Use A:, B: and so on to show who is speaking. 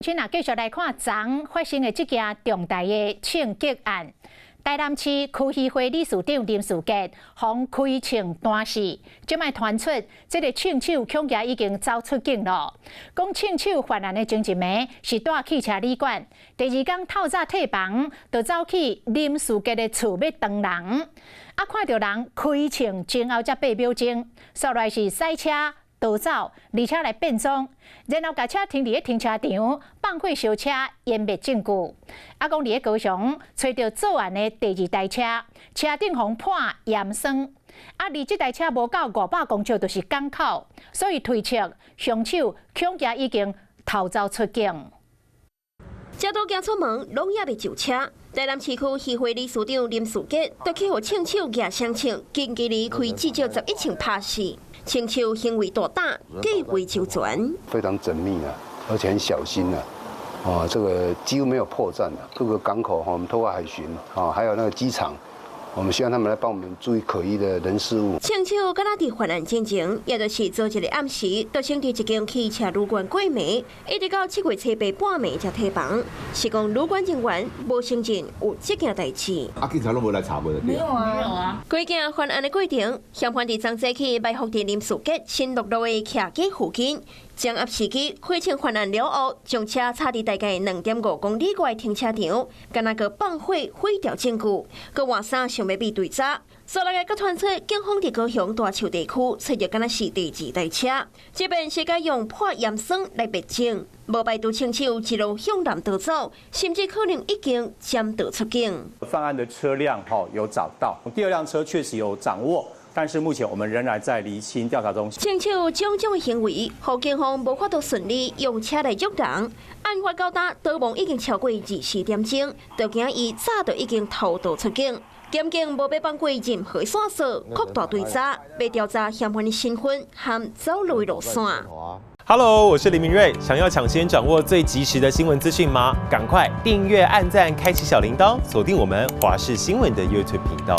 A: 今仔继续来看昨发生的这件重大的枪击案。台南市区议会理事长林士杰防开枪单事，即摆传出这个枪手恐惊已经走出境了。讲枪手犯案的前一暝是住汽车旅馆，第二天透早退房，就走去林士杰的厝要当人。看到人开枪前后才爬表情，说来是驶车。逃走，而且来变装，然后把车停伫停车场，放火烧车，湮灭证据。讲伫高雄找到作案的第二台车，车顶红破验酸。离这台车无到500公尺，就是港口，所以推测凶手恐惊已经逃走出境。
B: 车都行出门，拢也未就车。台南市区议会理事长林士杰就去互枪手举双枪，近距离开至少11枪拍死。枪手行为大胆，计划周全，
C: 非常缜密啊，而且很小心啊。这个几乎没有破绽的。各个港口我们透过海巡还有那个机场。我们希望他们来帮我们注意可疑的人事物。
B: 枪手敢若伫犯案之前，也就是早一个暗时，就先伫一间汽车旅馆过暝，一直到7月初8半暝才退房。是讲旅馆人员无承认有这件代志。
D: 警察拢无来查无？
B: 没有啊。规件犯案的过程，嫌犯伫昨早起埋伏伫林士杰新落路的徛街附近。将压时机开枪犯案了后，将车插伫大概2.5公里外停车场，敢若个放火毁掉证据，佮换衫想要比对查。所来个传出，警方伫高雄大树地区找到敢若是第2台车，这边是该用破验酸来灭证，无排除枪手一路向南逃走，甚至可能已经潜逃出境。
E: 犯案的车辆有找到，第2辆车确实有掌握。但是目前我们仍然在厘清调查中。
B: 枪手种种的行为，让警方无法度顺利用车来捉人。案发到达逃亡已经超过24点钟，就惊伊早就已经逃逃出境。检警无要放过任何线索，扩大追查，要调查嫌犯的身份和走路的路线。
F: Hello， 我是林明瑞。想要抢先掌握最及时的新闻资讯吗？赶快订阅、按赞、开启小铃铛，锁定我们华视新闻的 YouTube 频道。